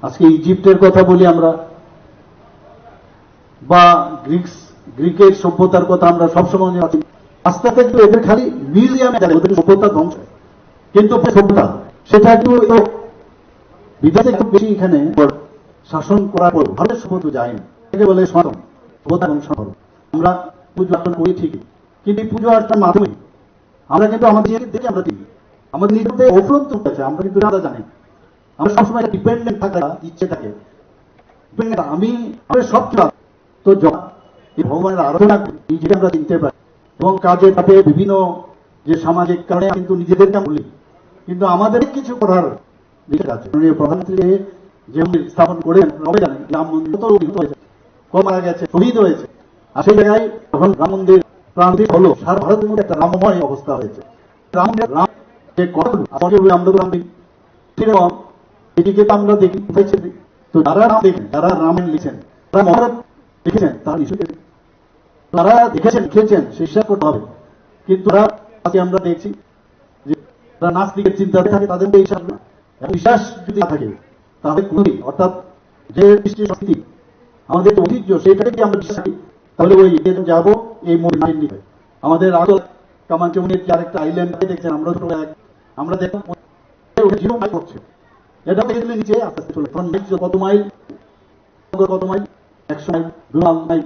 আজকে ইজিপ্টের কথা বলি আমরা, বা গ্রিকের সভ্যতার কথা আমরা সবসময় আছি। আস্তে আস্তে কিন্তু এদের খালি মিউজিয়ামে গেলে ওদের সভ্যতা ধ্বংস, কিন্তু সভ্যতা সেটা কিন্তু বিদেশে একটু বেশি এখানে শাসন করার পর ভারতের সভ্যতা যায়নি, এটাকে বলে সনাতন সভ্যতা এবং সনাতন। আমরা পুজো অর্চনা করি ঠিকই, কিন্তু এই পুজো অর্চনার মাধ্যমে আমরা কিন্তু আমাদের দেখে আমরা চিনি, আমাদের নিজেদের অফুরন্ত আছে, আমরা কিন্তু আমরা জানি। আমরা সবসময় ডিপেন্ডেন্ট থাকার ইচ্ছে থাকে, আমি আমাদের সব তো এই ভগবানের আরাধনা করি যেটা আমরা চিনতে পারি, এবং কাজে তাতে বিভিন্ন যে সামাজিক কারণে কিন্তু নিজেদেরকে বলি, কিন্তু আমাদের কিছু করার বিষয় আছে। প্রধানমন্ত্রী যে মন্দির স্থাপন করেন সবাই জানেন, রাম মন্দির তো হয়েছে, কম মারা গেছে, শহীদ হয়েছে, আর সেই জায়গায় যখন রাম মন্দির প্রান্তিক হলো সারা ভারতের মধ্যে একটা রামময় অবস্থা হয়েছে। রাম যে কথাগুলো এদিকে তো আমরা দেখি তো যারা রাম দেখেন, যারা রামায়ণ লিখেন, যারা মহাভারত লিখেছেন, তারা নিশ্চয়ই তারা দেখেছেন লিখেছেন বিশ্বাস করতে হবে। কিন্তু আজকে আমরা দেখছি যে তারা নাস্তিকের চিন্তাতে থাকে, তাদের বিশ্বাস না, বিশ্বাস যদি না থাকে তাহলে কুলি অর্থাৎ যে কৃষ্টি সংস্কৃতি আমাদের ঐতিহ্য সেটাকে আমরা বিশ্বাস করি, তাহলে ওই যাবো এই মন্দির নিতে। আমাদের আদল কামাঞ্চমনির আরেকটা আইল্যান্ড দেখছেন, আমরা দেখলাম জিরো মাইল হচ্ছে, এটা দেখলে নিচে আস্তে আস্তে চলে কত মাইল, 100 মাইল, 2 মাইল,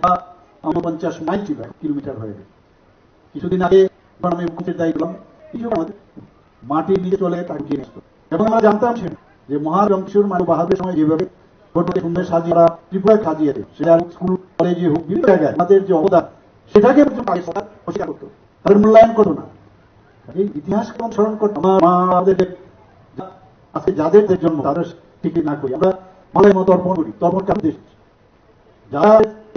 50 মাইল ছিল, কিলোমিটার হয়ে গেছে। কিছুদিন আগে আমি মুখ্যমন্ত্রীর দায়িত্ব পেলাম, কিছু আমাদের মাটির নিচে চলে তাকে কিনে আসতো, এবং আমরা জানতাম যে মহাজংশুর মানে বাহাদের সময় যেভাবে ছোটকে সুন্দর সাজিয়ে ত্রিপুরায় সাজিয়েছে, সেটা স্কুল কলেজে হোক বিভিন্ন জায়গায় আমাদের যে অবদান সেটাকে অস্বীকার করতো, তাদের মূল্যায়ন করতো না। এই ইতিহাসকে অনুসরণ করতো। আমাদের আজকে যাদের জন্য তাদের ঠিক না করি, আমরা মালের মতো অর্পণ করি, তর্পণ কারণ যারা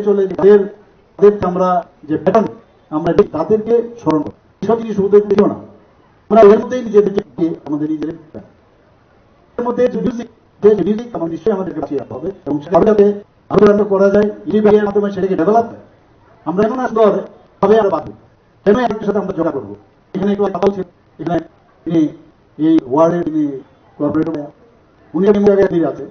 চলে তাদেরকে আমরা যে প্যাটার্ন আমরা তাদেরকে স্মরণ করি, সব জিনিস ওদের দিও না, আমরা এর মধ্যেই নিজেদেরকে আমাদের নিজেদের মধ্যে মিউজিক আমার নিশ্চয়ই আমাদেরকে বাঁচিয়ে রাখতে হবে, এবং সেটাকে আরো রান্না করা যায় ইলিভিয়ার মাধ্যমে সেটাকে ডেভেলপ। আমরা এমন আসলে ভাবে আরো বাঁধবো, কেন একটার সাথে আমরা যোগা করবো। এখানে একটু কথা বলছেন, এখানে তিনি এই ওয়ার্ডের তিনি কর্পোরেটর, উনি জায়গায় দিয়ে আছে।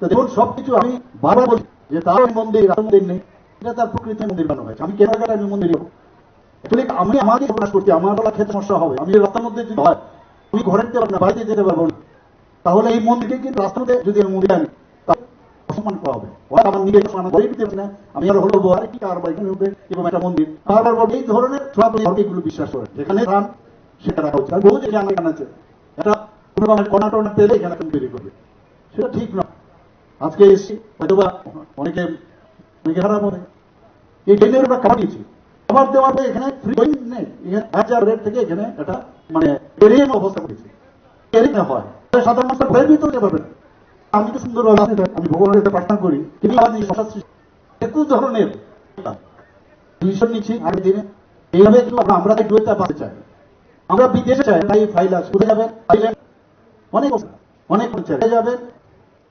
তো দেখুন সবকিছু আমি বারবার বলছি যে তার ওই মন্দির নেই, এটা তার প্রকৃতি মন্দির বানানো হয়েছে। আমি কেনাকাটা আমি মন্দির যাবো, আমি আমাকে প্রকাশ করছি, আমার বেলা খেতে সমস্যা হবে, আমি রাস্তার মধ্যে যদি হয় আমি ঘরে যেতে পারবো না, বাড়িতে যেতে পারবো না, তাহলে এই মন্দিরকে কিন্তু রাস্তার মধ্যে যদি আমি মন্দির আনি অসম্মান করা হবে। আমার নিজের ঘরে দিতে পারছি না, আমি আরো হলো আর কি কারবার এখানে হবে এবং একটা মন্দির বারবার এই ধরনের এগুলো বিশ্বাস করে যেখানে ধান সেটা রাখা হচ্ছে। আর বহু যে জানা আছে এটা কোনো কর্ণাটনা পেলে এখানে তৈরি করবে, সেটা ঠিক নয়। আজকে এসছি হয়তো বা অনেকে খারাপ হবে, এই ট্রেনের আমরা খাবার দিয়েছি, খাবার দেওয়াতে এখানে ফ্রি নেই, এখানে 1000 রেট থেকে এখানে একটা মানে ট্রেন অবস্থা করেছে, ট্রেন হয় সাধারণ মানুষ ভয়ের ভিতরে পাবেন। আমি তো সুন্দরভাবে আমি ভগবানের কাছে প্রার্থনা করি, কিন্তু একটু ধরনের ডিসিশন নিচ্ছি আগের দিনে এইভাবে আমরা দুইটা পাতে চাই, আমরা বিদেশে চাই, তাই ফাইল আছে কোথায় যাবেন, থাইল্যান্ড অনেক যাবেন,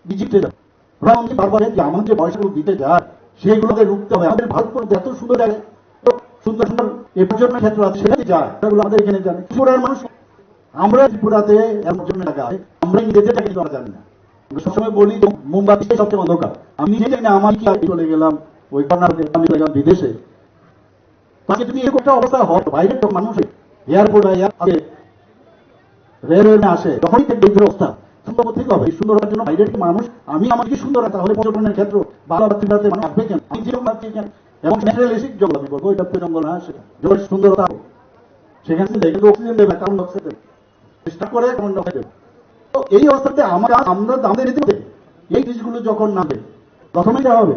ইজিপ্টে যাবেন। প্রধানমন্ত্রী বারবার যে আমাদের যে পয়সাগুলো দিতে যায় সেগুলোকে রুখতে হবে। আমাদের ভারতবর্ষ এত সুন্দর জায়গায় সুন্দর সুন্দর এই পর্যটন ক্ষেত্র আছে, সেখানে যায়, সেগুলো আমাদের এখানে জানে ত্রিপুরার মানুষ। আমরা ত্রিপুরাতে এমন জন্য জায়গায় আমরা নিজেদের কিন্তু আমরা জানি না। সবসময় বলি মুম্বাই সবচেয়ে অন্ধকার, আমি নিজে জানি না আমার কি চলে গেলাম ওই কর্ণাটকে, আমি চলে গেলাম বিদেশে। তাকে যদি এরকম একটা অবস্থা হয় বাইরের মানুষের এয়ারপোর্ট রেলওয়ে আসে যখনই দেখবে এই অবস্থা সুন্দর থেকে হবে। সুন্দর হওয়ার জন্য বাইরের মানুষ আমি আমাকে সুন্দর হয়, তাহলে পর্যটনের ক্ষেত্র ভালো মানুষ আসবে কেন, আমি যেরকম ভাবছি কেন। এবং ন্যাচারালিস্টিক জঙ্গল আমি বলবো, এটা তো জঙ্গল না, সেটা জলের সুন্দরতা সেখানে কিন্তু অক্সিজেন দেবে, কার্বন ডাইঅক্সাইড দেবে, চেষ্টা করে কার্বন ডাইঅক্সাইড দেবে। তো এই অবস্থাতে আমরা আমাদের নিতে হবে এই জিনিসগুলো যখন নামবে প্রথমে যা হবে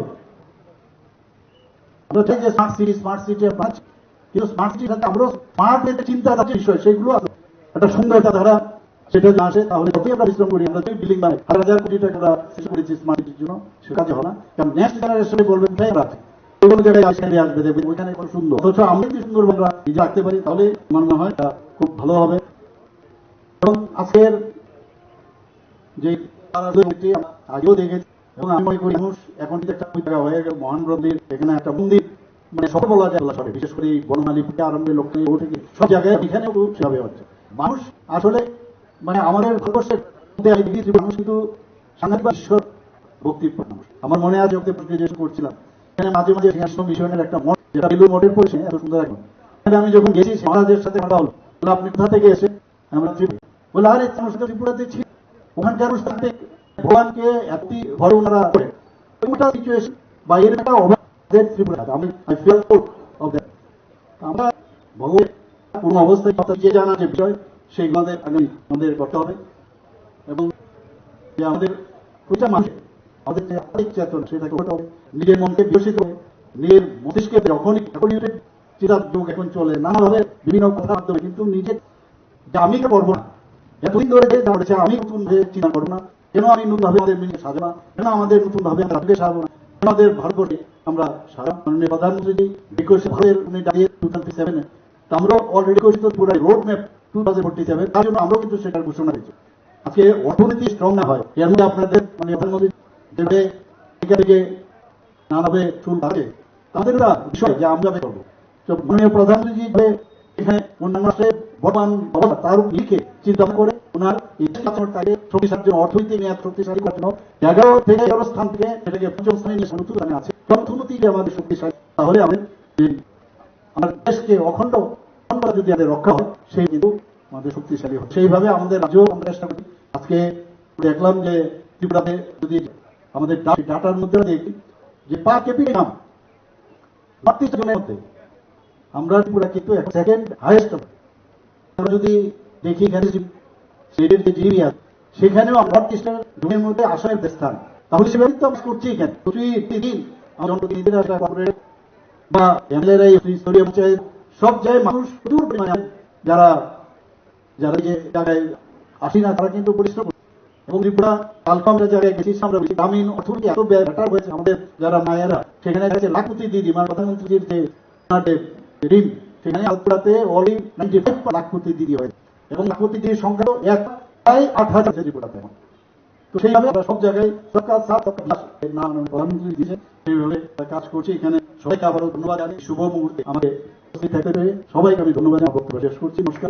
আমরা চাই যে স্মার্ট সিটি কিন্তু স্মার্ট সিটির সাথে আমরা স্মার্ট চিন্তা আছে বিষয় সেগুলো আছে, একটা সুন্দরতা ধারা সেটা না আসে তাহলে যতই আমরা পরিশ্রম করি, আমরা বিল্ডিং বানাই 1000 কোটি টাকা আমরা চেষ্টা করেছি স্মার্ট সিটির জন্য, সে কাজে হয় না। কারণ নেক্সট জেনারেশনে বলবেন কোথায় আছে এগুলো জায়গায় আসবে দেখবেন ওইখানে খুব সুন্দর, অথচ আমরা যদি সুন্দর আমরা নিজে রাখতে পারি তাহলে মনে হয় খুব ভালো হবে। এবং আজকের যে আগেও দেখেছি এবং আমি মনে করি মানুষ এখন একটা জায়গা হয়ে গেল মহান মন্দির, এখানে একটা মন্দির মানে সব বলা যায় সরে, বিশেষ করে বনমালী থেকে আরম্ভে লোককে থেকে সব জায়গায় এখানেও সেভাবে হচ্ছে। মানুষ আসলে মানে আমাদের ভারতবর্ষের মধ্যে আমি দেখেছি মানুষ কিন্তু সাংঘাতিক ভক্তির মানুষ। আমার মনে আছে ওকে গ্রাজুয়েশন করছিলাম, এখানে মাঝে মাঝে সিংহাসন মিশনের একটা মঠ, যেটা বেলুর মঠের পরিচয় এত সুন্দর এখন, আমি যখন গেছি মহারাজের সাথে কথা হলো, বলে আপনি কোথা থেকে এসে? আমরা ত্রিপুরা। বলে আরে ত্রিপুরাতে ছিল, ওখানকার অনুষ্ঠানে ভগবানকে এতটি ঘরে ওনারা করে ওইটা সিচুয়েশন বা এর একটা অভাব ত্রিপুরা। আমি আই ফিল অফ দ্যাট। আমরা ভগবান কোন অবস্থায় যে জানা যে বিষয় সেইগুলো আমাদের করতে হবে, এবং যে আমাদের প্রতিটা মানুষ আমাদের যে আত্মিক চেতন সেটাকে করতে হবে, নিজের মনকে বিকশিত হবে, নিজের মস্তিষ্কে যখনই চিন্তা যুগ এখন চলে নানাভাবে বিভিন্ন কথার মাধ্যমে, কিন্তু নিজের যে আমি করবো না, এতদিন ধরে যে করেছে আমি নতুন ভাবে চিন্তা করবো না, কেন আমি নতুন ভাবে আমাদের নিজেকে সাজাবো না, কেন আমাদের নতুন ভাবে রাজ্যকে সাজাবো না, কেন আমাদের ভারতবর্ষে আমরা সারা মাননীয় প্রধানমন্ত্রী বিকশিত ভারতের উনি দাঁড়িয়ে 2007 আমরাও অলরেডি ঘোষিত পুরো রোড ম্যাপ 2047, তার জন্য আমরাও কিন্তু সেটার ঘোষণা দিয়েছি। আজকে অর্থনীতি স্ট্রং না হয়, এর মধ্যে আপনাদের মানে প্রধানমন্ত্রী দেবে থেকে নানাভাবে চুল আছে, আমাদের একটা বিষয় যে আমরা করবো। তো মাননীয় প্রধানমন্ত্রী এখানে অন্যান্য রাষ্ট্রে বর্তমান অবস্থা তার উপর লিখে চিন্তা করে ওনার তাকে শক্তিশালী জন্য অর্থনীতি মেয়াদ শক্তিশালী করার জন্য 11 থেকে 11 স্থান থেকে সেটাকে 5ম স্থানে নিয়ে নতুন আছে। অর্থনীতি যে আমাদের শক্তিশালী, তাহলে আমাদের দেশকে অখণ্ড যদি আমাদের রক্ষা হয়, সেই কিন্তু আমাদের শক্তিশালী হয়। সেইভাবে আমাদের রাজ্য আমরা চেষ্টা করি। আজকে দেখলাম যে ত্রিপুরাতে যদি আমাদের ডাটার মধ্যে দেখি যে পার ক্যাপিটা ইনকাম 32 জনের মধ্যে আমরা ত্রিপুরা কিন্তু সেকেন্ড হাইয়েস্ট। আমরা যদি দেখি এখানে স্টেটের যে জিবি আছে সেখানেও আমরা 32 জনের মধ্যে আসামের স্থান, তাহলে সেভাবে তো আমরা করছি। এখানে প্রতিদিন আমার জনপ্রতিনিধিরা আসা কর্পোরেট বা এমএলএরা স্তরীয় পঞ্চায়েত সব জায়গায় মানুষ প্রচুর পরিমাণে যারা যারা যে জায়গায় আসি না তারা কিন্তু পরিশ্রম করে। এবং ত্রিপুরা কালকে আমরা জায়গায় গেছি, আমরা গ্রামীণ অর্থনীতি এত বেটার হয়েছে, আমাদের যারা মায়েরা সেখানে গেছে লাখপতি দিদি, মানে প্রধানমন্ত্রীর যে ঋণ, সেখানে ত্রিপুরাতে অলরেডি 95 লাখপতি দিদি হয়েছে, এবং লাখপতি দিদির সংখ্যা প্রায় 8,000 ত্রিপুরাতে। তো সেইভাবে আমরা সব জায়গায় সরকার সাথ নাম প্রধানমন্ত্রী দিয়েছেন, সেইভাবে কাজ করছি। এখানে সবাইকে আবারও ধন্যবাদ জানাই। শুভ মুহূর্তে আমাদের উপস্থিত থাকতে পেরে সবাইকে আমি ধন্যবাদ জানাই, বক্তব্য শেষ করছি। নমস্কার।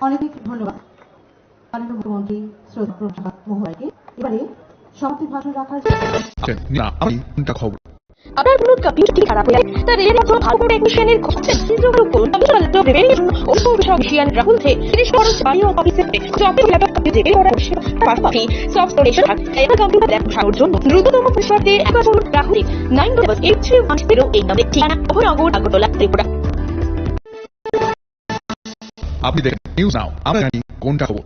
অনেক ধন্যবাদ মাননীয় মুখ্যমন্ত্রী শ্রদ্ধেয় প্রসাদ মহোদয়কে। এবারে সমাপ্তি ভাষণ রাখার খবর। আপনার কোনো কম্পিউটারটি খারাপ হয়ে যায়, তা রেলের মতো ভালো টেকনিশিয়ানের খোঁজেন যোগাযোগ করুন কম্পিউটার রিপেয়ারিং ও বিশেষজ্ঞ রাহুল থেকে 30 বছর বাড়ি ও অফিসে সফটওয়্যার ল্যাপটপ কম্পিউটার করার পাশাপাশি সফট স্টোরেশন এবং কম্পিউটার ল্যাপটপ সারানোর জন্য দ্রুততম পরিষেবাতে একবার বলুন রাহুল 98831 এই নামে ঠিকানা অভয়নগর আগরতলা ত্রিপুরা। আপনি দেখেন নিউজ নাও, আমরা জানি কোনটা খবর।